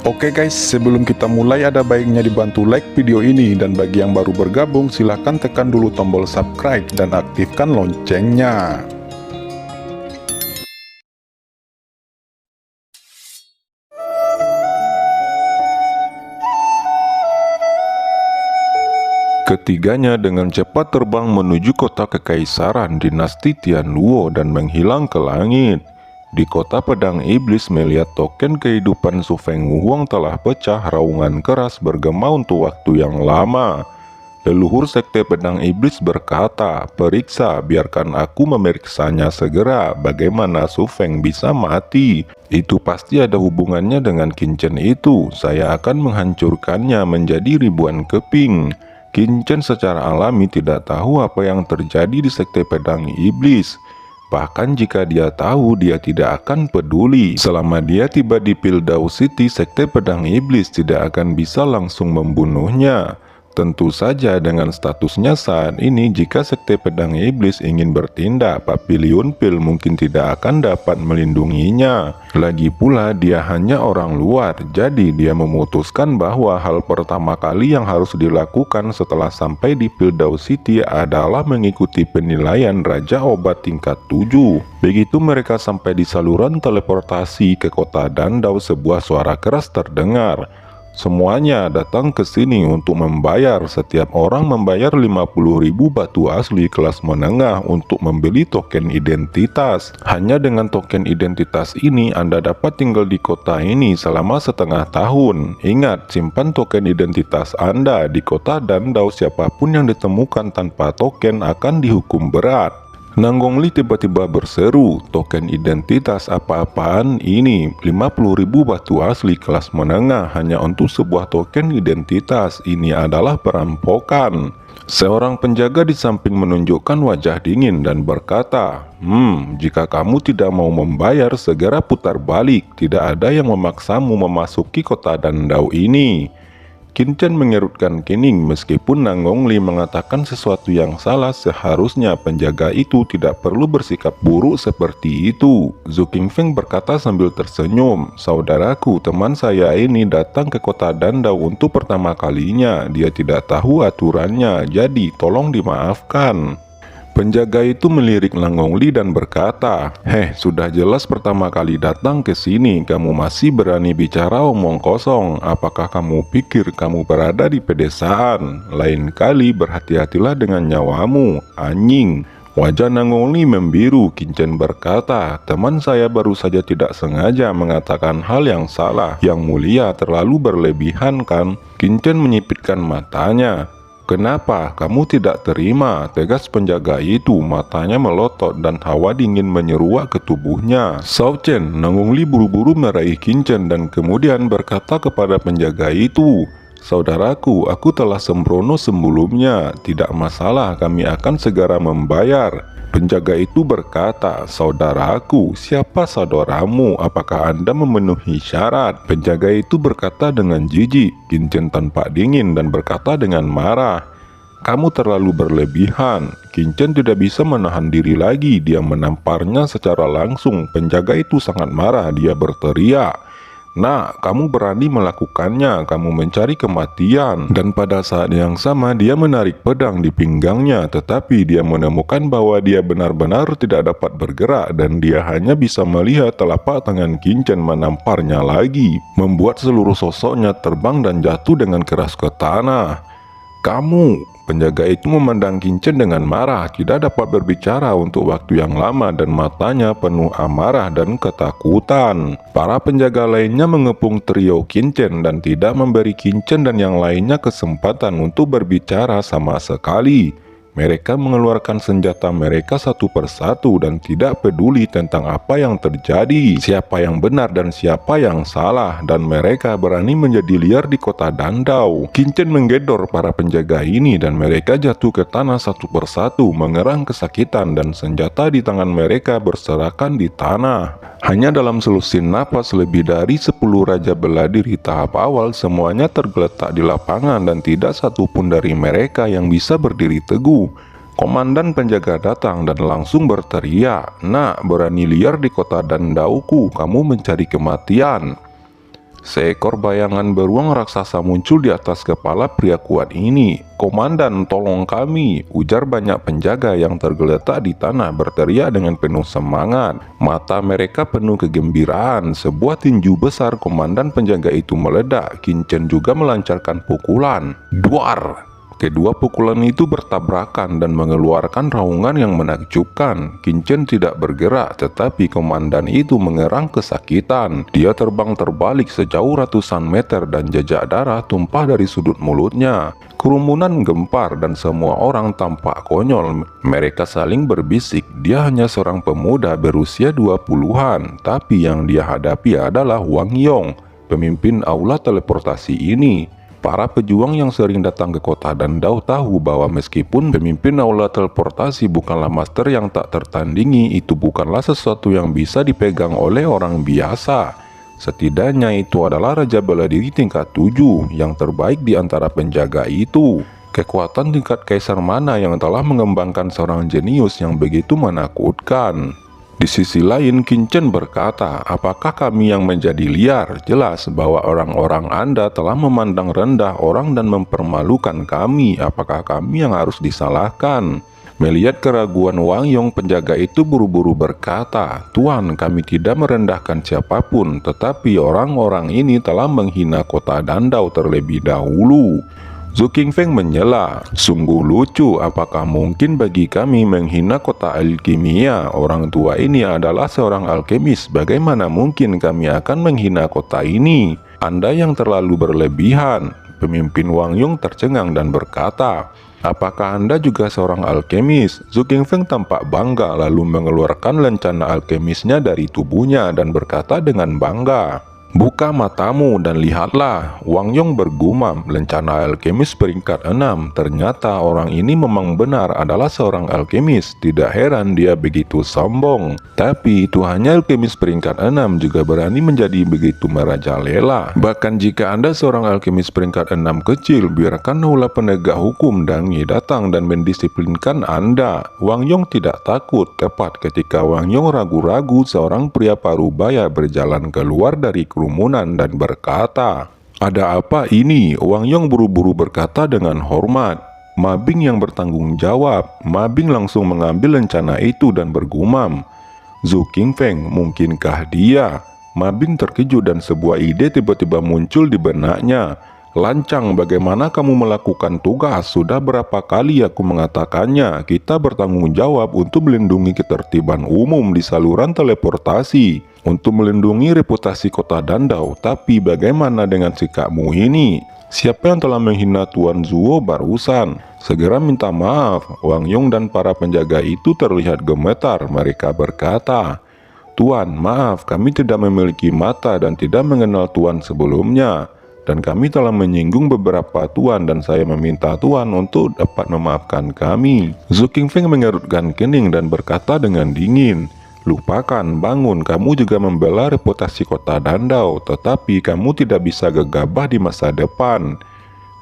Oke guys, sebelum kita mulai ada baiknya dibantu like video ini, dan bagi yang baru bergabung silahkan tekan dulu tombol subscribe dan aktifkan loncengnya. Ketiganya dengan cepat terbang menuju kota kekaisaran dinasti Tianluo dan menghilang ke langit. Di kota pedang iblis, melihat token kehidupan Su Fenghuang telah pecah, raungan keras bergema untuk waktu yang lama. Leluhur sekte pedang iblis berkata, "Periksa, biarkan aku memeriksanya segera. Bagaimana Su Feng bisa mati? Itu pasti ada hubungannya dengan kincen itu. Saya akan menghancurkannya menjadi ribuan keping." Kincen secara alami tidak tahu apa yang terjadi di sekte pedang iblis. Bahkan jika dia tahu, dia tidak akan peduli. Selama dia tiba di Piltdown City, sekte pedang iblis tidak akan bisa langsung membunuhnya. Tentu saja dengan statusnya saat ini, jika sekte pedang iblis ingin bertindak, Papiliun Pil mungkin tidak akan dapat melindunginya. Lagi pula dia hanya orang luar, jadi dia memutuskan bahwa hal pertama kali yang harus dilakukan setelah sampai di Piltdown City adalah mengikuti penilaian Raja Obat tingkat 7. Begitu mereka sampai di saluran teleportasi ke kota Dandau, sebuah suara keras terdengar. Semuanya datang ke sini untuk membayar. Setiap orang membayar 50.000 batu asli kelas menengah untuk membeli token identitas. Hanya dengan token identitas ini Anda dapat tinggal di kota ini selama setengah tahun. Ingat, simpan token identitas Anda di kota Dandau. Siapapun yang ditemukan tanpa token akan dihukum berat. Nanggongli tiba-tiba berseru, "Token identitas apa-apaan ini? 50.000 batu asli kelas menengah hanya untuk sebuah token identitas. Ini adalah perampokan." Seorang penjaga di samping menunjukkan wajah dingin dan berkata, "Jika kamu tidak mau membayar, segera putar balik. Tidak ada yang memaksamu memasuki kota Dandau ini." Kincen mengerutkan kening. Meskipun Nanggongli mengatakan sesuatu yang salah, seharusnya penjaga itu tidak perlu bersikap buruk seperti itu. Zhu Qingfeng berkata sambil tersenyum, "Saudaraku, teman saya ini datang ke kota Dandau untuk pertama kalinya. Dia tidak tahu aturannya, jadi tolong dimaafkan." Penjaga itu melirik Nanggongli dan berkata, Sudah jelas pertama kali datang ke sini, kamu masih berani bicara omong kosong. Apakah kamu pikir kamu berada di pedesaan? Lain kali berhati-hatilah dengan nyawamu, anjing." Wajah Nanggongli membiru. Kincen berkata, "Teman saya baru saja tidak sengaja mengatakan hal yang salah. Yang mulia, terlalu berlebihan kan?" Kincen menyipitkan matanya. "Kenapa kamu tidak terima?" tegas penjaga itu. Matanya melotot dan hawa dingin menyeruak ke tubuhnya. "Shao Chen!" Nanggongli buru-buru meraih Kincen dan kemudian berkata kepada penjaga itu, "Saudaraku, aku telah sembrono sebelumnya. Tidak masalah, kami akan segera membayar." Penjaga itu berkata, "Saudaraku, siapa saudaramu? Apakah Anda memenuhi syarat?" Penjaga itu berkata dengan jijik. Kincen tampak dingin dan berkata dengan marah, "Kamu terlalu berlebihan." Kincen tidak bisa menahan diri lagi. Dia menamparnya secara langsung. Penjaga itu sangat marah. Dia berteriak, "Nah, kamu berani melakukannya, kamu mencari kematian." Dan pada saat yang sama dia menarik pedang di pinggangnya, tetapi dia menemukan bahwa dia benar-benar tidak dapat bergerak dan dia hanya bisa melihat telapak tangan Kincen menamparnya lagi, membuat seluruh sosoknya terbang dan jatuh dengan keras ke tanah. "Kamu!" Penjaga itu memandang Kincen dengan marah, tidak dapat berbicara untuk waktu yang lama dan matanya penuh amarah dan ketakutan. Para penjaga lainnya mengepung trio Kincen dan tidak memberi Kincen dan yang lainnya kesempatan untuk berbicara sama sekali. Mereka mengeluarkan senjata mereka satu persatu dan tidak peduli tentang apa yang terjadi, siapa yang benar dan siapa yang salah, dan mereka berani menjadi liar di kota Dandau. Kincen menggedor para penjaga ini dan mereka jatuh ke tanah satu persatu, mengerang kesakitan dan senjata di tangan mereka berserakan di tanah. Hanya dalam selusin napas lebih dari 10 raja bela diri tahap awal semuanya tergeletak di lapangan dan tidak satupun dari mereka yang bisa berdiri teguh. Komandan penjaga datang dan langsung berteriak, "Nak, berani liar di kota Dandauku, kamu mencari kematian." Seekor bayangan beruang raksasa muncul di atas kepala pria kuat ini. "Komandan, tolong kami!" ujar banyak penjaga yang tergeletak di tanah berteriak dengan penuh semangat. Mata mereka penuh kegembiraan. Sebuah tinju besar komandan penjaga itu meledak. Qin Chen juga melancarkan pukulan. Duar! Kedua pukulan itu bertabrakan dan mengeluarkan raungan yang menakjubkan. Qin Chen tidak bergerak, tetapi komandan itu mengerang kesakitan. Dia terbang terbalik sejauh ratusan meter dan jejak darah tumpah dari sudut mulutnya. Kerumunan gempar dan semua orang tampak konyol. Mereka saling berbisik. Dia hanya seorang pemuda berusia 20-an, tapi yang dia hadapi adalah Wang Yong, pemimpin aula teleportasi ini. Para pejuang yang sering datang ke kota Dandau tahu bahwa meskipun pemimpin aula teleportasi bukanlah master yang tak tertandingi, itu bukanlah sesuatu yang bisa dipegang oleh orang biasa. Setidaknya itu adalah Raja Bela Diri tingkat 7 yang terbaik di antara penjaga itu. Kekuatan tingkat kaisar mana yang telah mengembangkan seorang jenius yang begitu menakutkan? Di sisi lain, Qin Chen berkata, "Apakah kami yang menjadi liar? Jelas bahwa orang-orang Anda telah memandang rendah orang dan mempermalukan kami. Apakah kami yang harus disalahkan?" Melihat keraguan Wang Yong, penjaga itu buru-buru berkata, "Tuan, kami tidak merendahkan siapapun, tetapi orang-orang ini telah menghina kota Dandau terlebih dahulu." Zhu Qingfeng menyela, "Sungguh lucu, apakah mungkin bagi kami menghina kota alkimia? Orang tua ini adalah seorang alkemis, bagaimana mungkin kami akan menghina kota ini? Anda yang terlalu berlebihan." Pemimpin Wang Yong tercengang dan berkata, "Apakah Anda juga seorang alkemis?" Zhu Qingfeng tampak bangga lalu mengeluarkan lencana alkemisnya dari tubuhnya dan berkata dengan bangga, "Buka matamu dan lihatlah." Wang Yong bergumam, "Lencana alkemis peringkat 6. Ternyata orang ini memang benar adalah seorang alkemis. Tidak heran dia begitu sombong. Tapi itu hanya alkemis peringkat 6 juga berani menjadi begitu merajalela. Bahkan jika Anda seorang alkemis peringkat 6 kecil, biarkan aula penegak hukum Dangi datang dan mendisiplinkan Anda." Wang Yong tidak takut. Tepat ketika Wang Yong ragu-ragu, seorang pria parubaya berjalan keluar dari kerumunan dan berkata, "Ada apa ini?" Wang Yong buru-buru berkata dengan hormat, "Ma Bing yang bertanggung jawab." Ma Bing langsung mengambil lencana itu dan bergumam, "Zhu Qingfeng, mungkinkah dia?" Ma Bing terkejut dan sebuah ide tiba-tiba muncul di benaknya. "Lancang, bagaimana kamu melakukan tugas? Sudah berapa kali aku mengatakannya, kita bertanggung jawab untuk melindungi ketertiban umum di saluran teleportasi, untuk melindungi reputasi kota Dandau. Tapi bagaimana dengan sikapmu ini? Siapa yang telah menghina Tuan Zuo barusan? Segera minta maaf." Wang Yong dan para penjaga itu terlihat gemetar. Mereka berkata, "Tuan, maaf, kami tidak memiliki mata dan tidak mengenal Tuan sebelumnya. Dan kami telah menyinggung beberapa tuan dan saya meminta tuan untuk dapat memaafkan kami." Zhu Qingfeng mengerutkan kening dan berkata dengan dingin, "Lupakan, bangun, kamu juga membela reputasi kota Dandau, tetapi kamu tidak bisa gegabah di masa depan."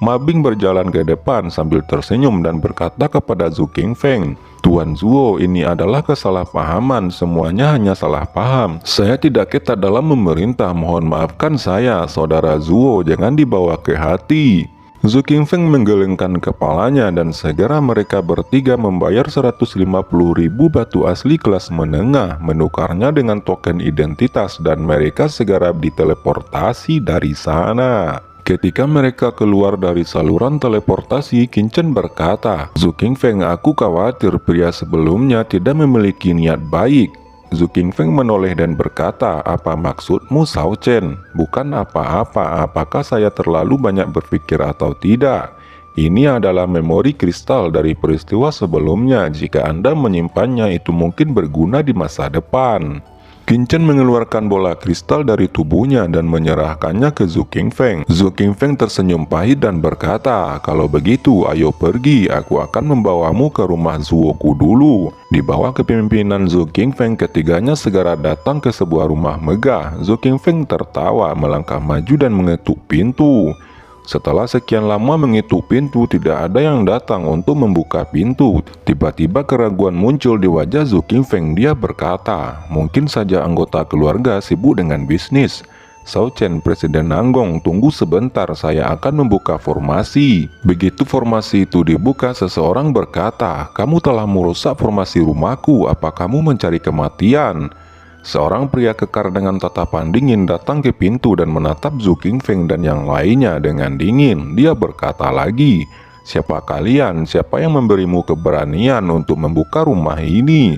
Ma Bing berjalan ke depan sambil tersenyum dan berkata kepada Zhu Qingfeng, "Tuan Zuo, ini adalah kesalahpahaman, semuanya hanya salah paham. Saya tidak ketat dalam memerintah, mohon maafkan saya, saudara Zuo, jangan dibawa ke hati." Zhu Qingfeng menggelengkan kepalanya dan segera mereka bertiga membayar 150.000 batu asli kelas menengah, menukarnya dengan token identitas dan mereka segera diteleportasi dari sana. Ketika mereka keluar dari saluran teleportasi, Qin Chen berkata, "Zhu Qingfeng, aku khawatir pria sebelumnya tidak memiliki niat baik." Zhu Qingfeng menoleh dan berkata, "Apa maksudmu, Shao Chen? Bukan apa-apa, apakah saya terlalu banyak berpikir atau tidak? Ini adalah memori kristal dari peristiwa sebelumnya. Jika Anda menyimpannya, itu mungkin berguna di masa depan." Qin Chen mengeluarkan bola kristal dari tubuhnya dan menyerahkannya ke Zhu Qingfeng. Zhu Qingfeng tersenyum pahit dan berkata, "Kalau begitu, ayo pergi. Aku akan membawamu ke rumah Zuoku dulu." Di bawah kepemimpinan Zhu Qingfeng, ketiganya segera datang ke sebuah rumah megah. Zhu Qingfeng tertawa, melangkah maju dan mengetuk pintu. Setelah sekian lama mengetuk pintu, tidak ada yang datang untuk membuka pintu. Tiba-tiba keraguan muncul di wajah Zhu Qingfeng. Dia berkata, "Mungkin saja anggota keluarga sibuk dengan bisnis." Sao Chen, Presiden Nanggong, tunggu sebentar, saya akan membuka formasi. Begitu formasi itu dibuka, seseorang berkata, kamu telah merusak formasi rumahku, apa kamu mencari kematian? Seorang pria kekar dengan tatapan dingin datang ke pintu dan menatap Zhu Qingfeng dan yang lainnya dengan dingin. Dia berkata lagi, siapa kalian? Siapa yang memberimu keberanian untuk membuka rumah ini?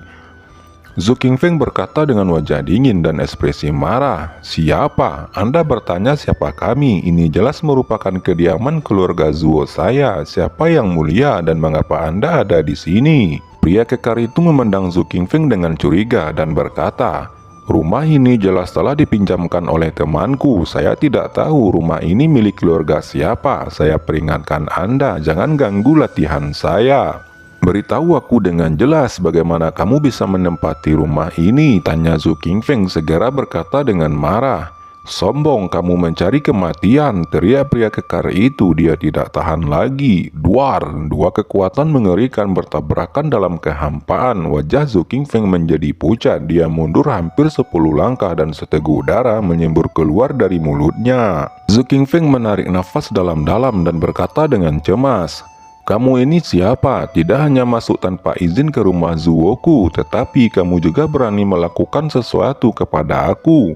Zhu Qingfeng berkata dengan wajah dingin dan ekspresi marah, siapa? Anda bertanya siapa kami? Ini jelas merupakan kediaman keluarga Zuo saya. Siapa yang mulia dan mengapa Anda ada di sini? Pria kekar itu memandang Zhu Qingfeng dengan curiga dan berkata, rumah ini jelas telah dipinjamkan oleh temanku. Saya tidak tahu rumah ini milik keluarga siapa. Saya peringatkan Anda, jangan ganggu latihan saya. Beritahu aku dengan jelas bagaimana kamu bisa menempati rumah ini, tanya Zhu Qingfeng segera berkata dengan marah. Sombong, kamu mencari kematian, teriak pria kekar itu. Dia tidak tahan lagi. Duar, dua kekuatan mengerikan bertabrakan dalam kehampaan. Wajah Zhu Qingfeng menjadi pucat. Dia mundur hampir 10 langkah dan seteguk darah menyembur keluar dari mulutnya. Zhu Qingfeng menarik nafas dalam-dalam dan berkata dengan cemas, kamu ini siapa? Tidak hanya masuk tanpa izin ke rumah Zuoku, tetapi kamu juga berani melakukan sesuatu kepada aku.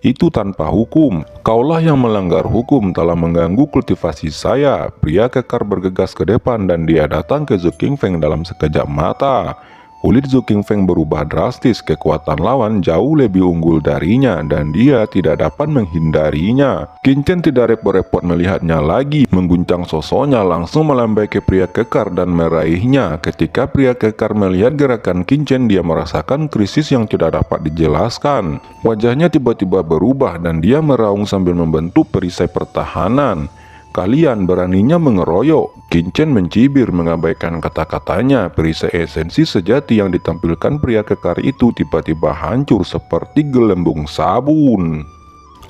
Itu tanpa hukum. Kaulah yang melanggar hukum, telah mengganggu kultivasi saya. Pria kekar bergegas ke depan dan dia datang ke Zhu Qingfeng dalam sekejap mata. Kulit Zhu Qingfeng berubah drastis, kekuatan lawan jauh lebih unggul darinya dan dia tidak dapat menghindarinya. Qin Chen tidak repot-repot melihatnya lagi, mengguncang sosoknya langsung melambai ke pria kekar dan meraihnya. Ketika pria kekar melihat gerakan Qin Chen, dia merasakan krisis yang tidak dapat dijelaskan. Wajahnya tiba-tiba berubah dan dia meraung sambil membentuk perisai pertahanan. Kalian beraninya mengeroyok. Qin Chen mencibir mengabaikan kata-katanya. Perisai esensi sejati yang ditampilkan pria kekar itu tiba-tiba hancur seperti gelembung sabun.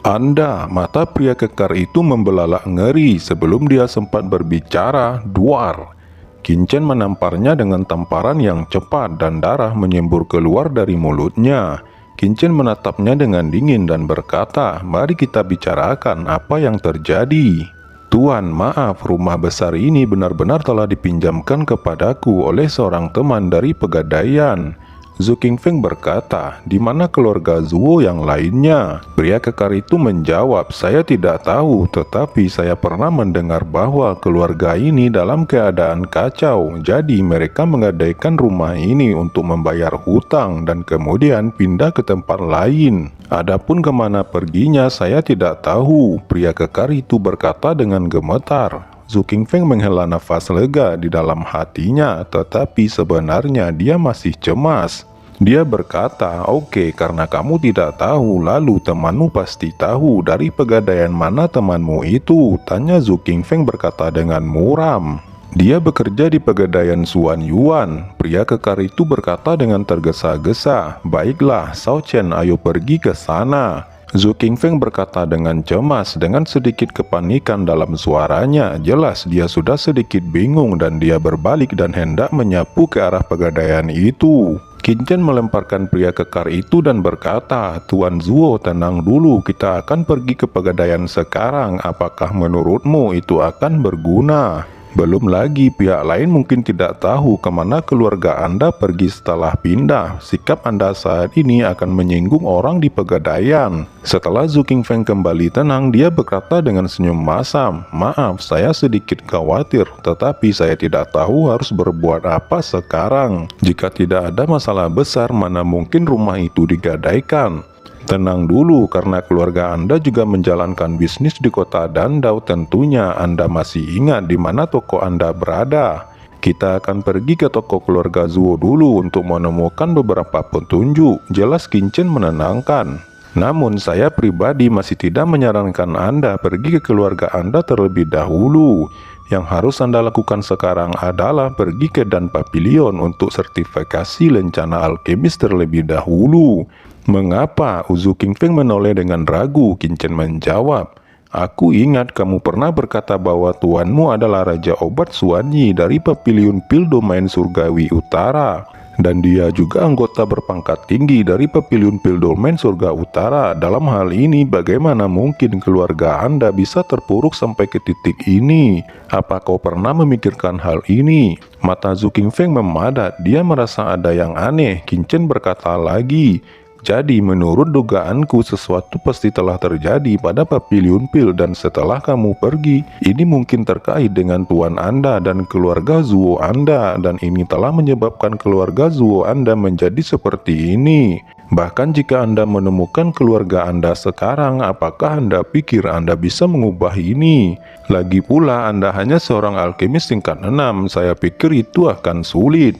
Anda, mata pria kekar itu membelalak ngeri. Sebelum dia sempat berbicara, duar. Qin Chen menamparnya dengan tamparan yang cepat dan darah menyembur keluar dari mulutnya. Qin Chen menatapnya dengan dingin dan berkata, mari kita bicarakan apa yang terjadi. Tuan, maaf, rumah besar ini benar-benar telah dipinjamkan kepadaku oleh seorang teman dari Pegadaian. Zhu Qingfeng berkata, di mana keluarga Zuo yang lainnya? Pria kekar itu menjawab, saya tidak tahu, tetapi saya pernah mendengar bahwa keluarga ini dalam keadaan kacau. Jadi mereka menggadaikan rumah ini untuk membayar hutang dan kemudian pindah ke tempat lain. Adapun kemana perginya saya tidak tahu. Pria kekar itu berkata dengan gemetar. Zhu Qingfeng menghela nafas lega di dalam hatinya, tetapi sebenarnya dia masih cemas. Dia berkata, oke, karena kamu tidak tahu, lalu temanmu pasti tahu. Dari Pegadaian mana temanmu itu? Tanya Zhu Qingfeng berkata dengan muram. Dia bekerja di Pegadaian Xuan Yuan. Pria kekar itu berkata dengan tergesa-gesa, baiklah, Sao Chen, ayo pergi ke sana. Zhu Qingfeng berkata dengan cemas, dengan sedikit kepanikan dalam suaranya. Jelas dia sudah sedikit bingung dan dia berbalik dan hendak menyapu ke arah Pegadaian itu. Qin Chen melemparkan pria kekar itu dan berkata, Tuan Zuo, tenang dulu, kita akan pergi ke Pegadaian sekarang. Apakah menurutmu itu akan berguna? Belum lagi pihak lain mungkin tidak tahu kemana keluarga Anda pergi setelah pindah. Sikap Anda saat ini akan menyinggung orang di Pegadaian. Setelah Zhu Qingfeng kembali tenang, dia berkata dengan senyum masam, maaf, saya sedikit khawatir, tetapi saya tidak tahu harus berbuat apa sekarang. Jika tidak ada masalah besar, mana mungkin rumah itu digadaikan. Tenang dulu, karena keluarga Anda juga menjalankan bisnis di kota Dandau. Tentunya Anda masih ingat di mana toko Anda berada. Kita akan pergi ke toko keluarga Zuo dulu untuk menemukan beberapa petunjuk. Jelas Qin Chen menenangkan. Namun saya pribadi masih tidak menyarankan Anda pergi ke keluarga Anda terlebih dahulu. Yang harus Anda lakukan sekarang adalah pergi ke Dan Papilion untuk sertifikasi lencana alkemis terlebih dahulu. Mengapa? Zhu Qingfeng menoleh dengan ragu. Qin Chen menjawab, aku ingat kamu pernah berkata bahwa tuanmu adalah Raja Obat Xuan Yi dari Papilion Pil Domain Surgawi Utara. Dan dia juga anggota berpangkat tinggi dari Paviliun Pil Dolmen Surga Utara. Dalam hal ini, bagaimana mungkin keluarga Anda bisa terpuruk sampai ke titik ini? Apa kau pernah memikirkan hal ini? Mata Zhu Qingfeng memadat. Dia merasa ada yang aneh. Qin Chen berkata lagi, jadi menurut dugaanku sesuatu pasti telah terjadi pada Paviliun Pil dan setelah kamu pergi, ini mungkin terkait dengan tuan Anda dan keluarga Zuo Anda dan ini telah menyebabkan keluarga Zuo Anda menjadi seperti ini. Bahkan jika Anda menemukan keluarga Anda sekarang, apakah Anda pikir Anda bisa mengubah ini? Lagi pula Anda hanya seorang alkemis tingkat 6, saya pikir itu akan sulit.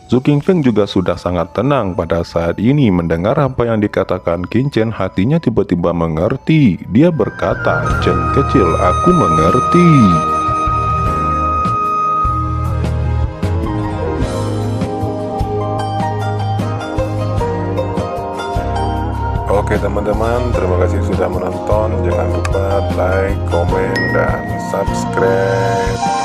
Zhu Qingfeng juga sudah sangat tenang pada saat ini mendengar apa yang dikatakan Qin Chen. Hatinya tiba-tiba mengerti. Dia berkata, "Chen kecil, aku mengerti." Oke teman-teman, terima kasih sudah menonton. Jangan lupa like, komen, dan subscribe.